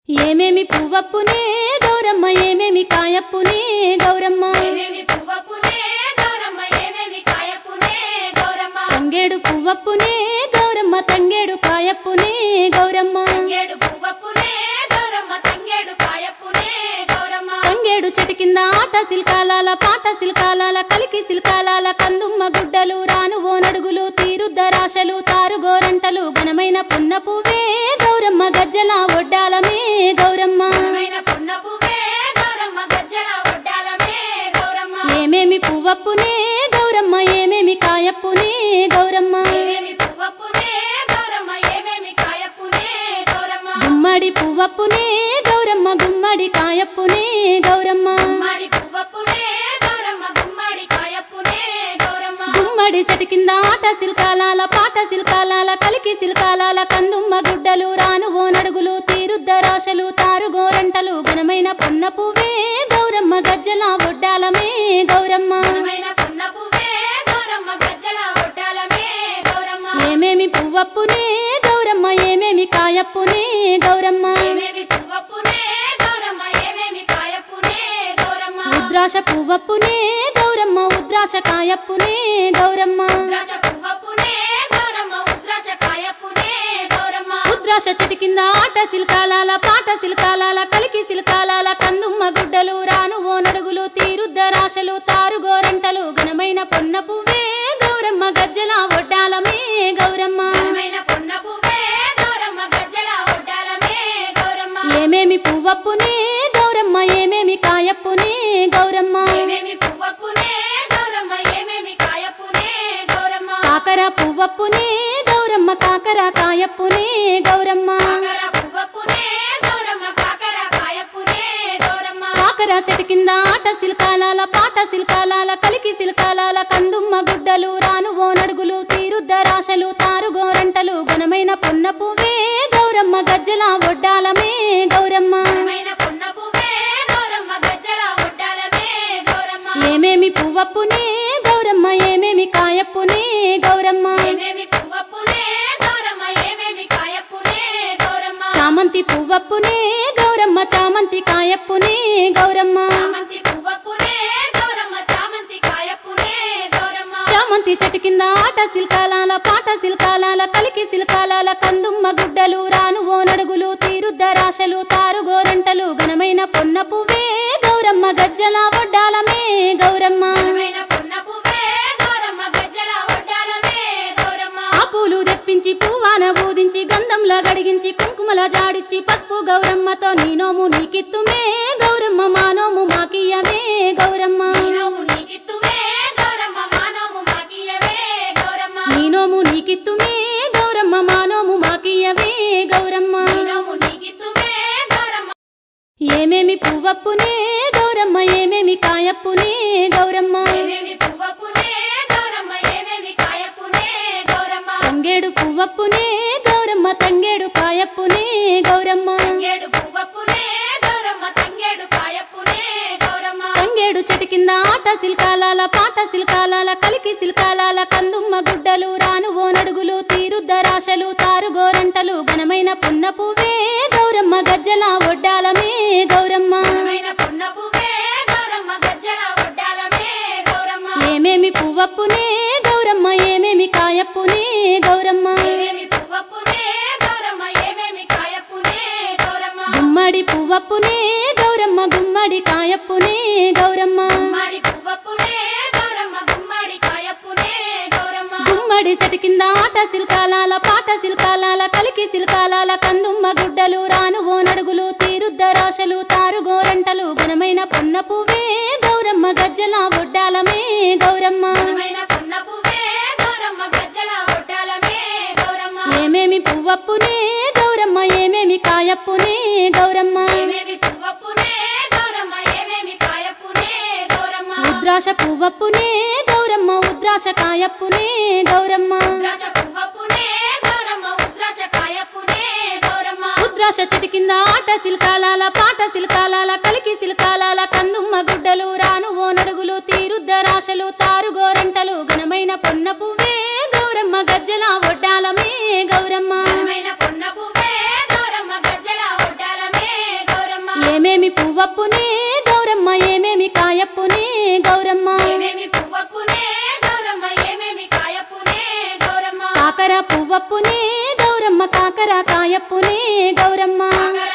ఏమేమి పువ్వప్పునే గౌరమ్మ ఏమేమి కాయప్పునే గౌరమ్మ ఏమేమి పువ్వప్పునే గౌరమ్మ ఏమేమి కాయప్పునే గౌరమ్మ తంగేడు పువ్వప్పునే గౌరమ్మ తంగేడు కాయప్పునే గౌరమ్మ తంగేడు పువ్వప్పునే గౌరమ్మ తంగేడు కాయప్పునే గౌరమ్మ తంగేడు చెట్టు కింద ఆట సిల్కాలాల పాట సిల్కాలాల కలికి సిల్కాలాల కందుమ్మ గుడ్డలు రాను ఓ నడుగులు తీరుద్దరాశలు తారుగోరంటలు ఘనమైన పున్న పువ్వే గౌరమ్మ గజ్జల ఒడ్డాలమే గౌరమ్మ ఘనమైన పున్న పువ్వే గౌరమ్మ గజ్జల ఒడ్డాలమే గౌరమ్మ ఏమేమి పువ్వప్పునే గౌరమ్మ ఏమేమి కాయప్పునే గౌరమ్మ ఏమేమి పువ్వప్పునే గౌరమ్మ ఏమేమి కాయప్పునే గౌరమ్మ గుమ్మడి పువ్వప్పునే గౌరమ్మ గుమ్మడి కాయప్పునే గౌరమ్మ గుమ్మడి పువ్వప్పునే గౌరమ్మ గుమ్మడి కాయప్పునే గౌరమ్మ గుమ్మడి చెట్టు కింద ఆట సిల్కాలాల పాట సిల్కాలాల కలికి సిల్కాలాల కందుమ్మ గుడ్డలు రాను ఓ నడుగులు తీరుద్దరాశలు తారుగోరంటలు ఘనమైన పొన్న పువ్వే గౌరమ్మ గజ్జల ఒడ్డాలమే గౌరమ్మ ఘనమైన పున్న పువ్వే గౌరమ్మ గజ్జల ఒడ్డాలమే గౌరమ్మ ఏమేమి పువ్వప్పునే గౌరమ్మ ఏమేమి కాయప్పునే గౌరమ్మ ఏమేమి పువ్వప్పునే గౌరమ్మ ఏమేమి కాయప్పునే గౌరమ్మ ఉద్రాశ పువ్వప్పునే గౌరమ్మ ఉద్రాశ కాయప్పునే గౌరమ్మ ఉద్రాశ పువ్వప్పునే గౌరమ్మ ఉద్రాశ కాయప్పునే గౌరమ్మ ఉద్రాశ చెట్టు కింద ఆట సిల్కాలాల పాట సిల్కాలాల కలికి సిల్కాలాల కందుమ్మ గుడ్డలు రాను ఓ నడుగులు తీరుద్దరాశలు తారుగోరంటలు ఘనమైన పొన్న పువ్వే గౌరమ్మ గజ్జల ఒడ్డాలమే గౌరమ్మ ఘనమైన పున్న పువ్వే గౌరమ్మ గజ్జల ఒడ్డాలమే గౌరమ్మ ఏమేమి పువ్వప్పునే గౌరమ్మ ఏమేమి కాయప్పునే గౌరమ్మ ఏమేమి పువ్వప్పునే గౌరమ్మ ఏమేమి కాయప్పునే గౌరమ్మ కాకర పువ్వప్పునే గౌరమ్మ కాకర కాయప్పునే గౌరమ్మ కాకర పువ్వప్పునే గౌరమ్మ కాకర కాయప్పునే గౌరమ్మ కాకర చెట్టు కింద ఆట సిల్కాలాల పాట సిల్కాలాల కలికి సిల్కాలాల కందుమ్మ గుడ్డలు రాను ఓ నడుగులు తీరుద్దరాశలు తారుగోరంటలు ఘనమైన పొన్న పువ్వే గౌరమ్మ గజ్జల ఒడ్డాలమే గౌరమ్మ ఘనమైన పున్న పువ్వే గౌరమ్మ గజ్జల ఒడ్డాలమే గౌరమ్మ ఏమేమి పువ్వప్పునే గౌరమ్మ ఏమేమి కాయప్పునే గౌరమ్మ ఏమేమి పువ్వప్పునే గౌరమ్మ ఏమేమి కాయప్పునే గౌరమ్మ చామంతి పువ్వప్పునే గౌరమ్మ చామంతి కాయప్పునే గౌరమ్మ చామంతి పువ్వప్పునే గౌరమ్మ చామంతి కాయప్పునే గౌరమ్మ చామంతి చెట్టు కింద ఆట సిల్కాలాల పాట సిల్కాలాల కలికి సిల్కాలాల కందుమ్మ గుడ్డలు రాను ఓ నడుగులు తీరుద్దరాశలు తారుగోరంటలు ఘనమైన పొన్న పువ్వే గౌరమ్మ గజ్జల ఒడ్డాలమే గౌరమ్మ ఘనమైన పున్న పువ్వే గౌరమ్మ గజ్జల ఒడ్డాలమే గౌరమ్మ ఆ పూలు తెప్పించి పువ్వాన బూదించి గంధంలా గడిగించి కుంకుమల జాడిచ్చి పసుపు గౌరమ్మతో నీ నోము నీకిత్తుమే గౌరమ్మ మా నోము మాకియ్యవే గౌరమ్మ నీనోము నీకిత్తుమే గౌరమ్మ మానోము మాకియవే గౌరమ్మ నీ నోము నీకిత్తుమే గౌరమ్మ మా నోము మాకియ్యవే గౌరమ్మ నీనోము నీకిత్తుమే గౌరమ్మ ఏమేమి పువ్వప్పునే గౌరమ్మ ఏమేమి కాయప్పునే గౌరమ్మ ఏమేమి పువ్వప్పునే గౌరమ్మ ఏమేమి కాయప్పునే గౌరమ్మ తంగేడు పువ్వప్పునే గౌరమ్మ తంగేడు కాయప్పునే గౌరమ్మ తంగేడు పువ్వప్పునే గౌరమ్మ తంగేడు కాయప్పునే గౌరమ్మ తంగేడు చెట్టు కింద ఆట సిల్కాలాల పాట సిల్కాలాల కలికి సిల్కాలాల కందుమ్మ గుడ్డలు రాను ఓ నడుగులు తీరుద్దరాశలు తారుగోరంటలు ఘనమైన పున్న పువ్వే గౌరమ్మ గజ్జల ఒడ్డాలమే గౌరమ్మ ఘనమైన పున్న పువ్వే గౌరమ్మ గజ్జల ఒడ్డాలమే గౌరమ్మ ఏమేమి పువ్వప్పునే గౌరమ్మ ఏమేమి కాయప్పునే గౌరమ్మ ఏమేమి పువ్వప్పునే గౌరమ్మ ఏమేమి కాయప్పునే గౌరమ్మ గుమ్మడి పువ్వప్పునే గౌరమ్మ గుమ్మడి కాయప్పునే గౌరమ్మ గుమ్మడి పువ్వప్పునే గౌరమ్మ గుమ్మడి కాయప్పునే గౌరమ్మ గుమ్మడి చెట్టు కింద ఆట సిల్కాలాల పాట సిల్కాలాల కలికి సిల్కాలాల కందుమ్మ గుడ్డలు రాను ఓ నడుగులు తీరుద్దరాశలు తారుగోరంటలు ఘనమైన పొన్న పువ్వే గౌరమ్మ గజ్జల ఒడ్డాలమే గౌరమ్మ ఘనమైన పున్న పువ్వే గౌరమ్మ గజ్జల ఒడ్డాలమే గౌరమ్మ ఏమేమి పువ్వప్పునే గౌరమ్మ ఏమేమి కాయప్పునే గౌరమ్మ ఏమేమి పువ్వప్పునే గౌరమ్మ ఏమేమి కాయప్పునే గౌరమ్మ ఉద్రాశ పువ్వప్పునే గౌరమ్మ ఉద్రాశ కాయప్పునే గౌరమ్మ ఉద్రాశ పువ్వప్పునే గౌరమ్మ ఉద్రాశ కాయప్పునే గౌరమ్మ ఉద్రాశ చెట్టు కింద ఆట సిల్కాలాల పాట సిల్కాలాల కలికి సిల్కాలాల కందుమ్మ గుడ్డలు రాను ఓ నడుగులు తీరుద్దరాశలు తారుగోరంటలు ఘనమైన పొన్న పువ్వే గౌరమ్మ గజ్జల ఒడ్డాలమే గౌరమ్మ ఘనమైన పున్న పువ్వే గౌరమ్మ గజ్జల ఒడ్డాలమే ఏమేమి పువ్వప్పునే గౌరమ్మ ఏమేమి కాయప్పునే గౌరమ్మ ఏమేమి పువ్వప్పునే గౌరమ్మ ఏమేమి కాయప్పునే గౌరమ్మ కాకర పువ్వప్పునే గౌరమ్మ కాకర కాయప్పునే గౌరమ్మ కాకర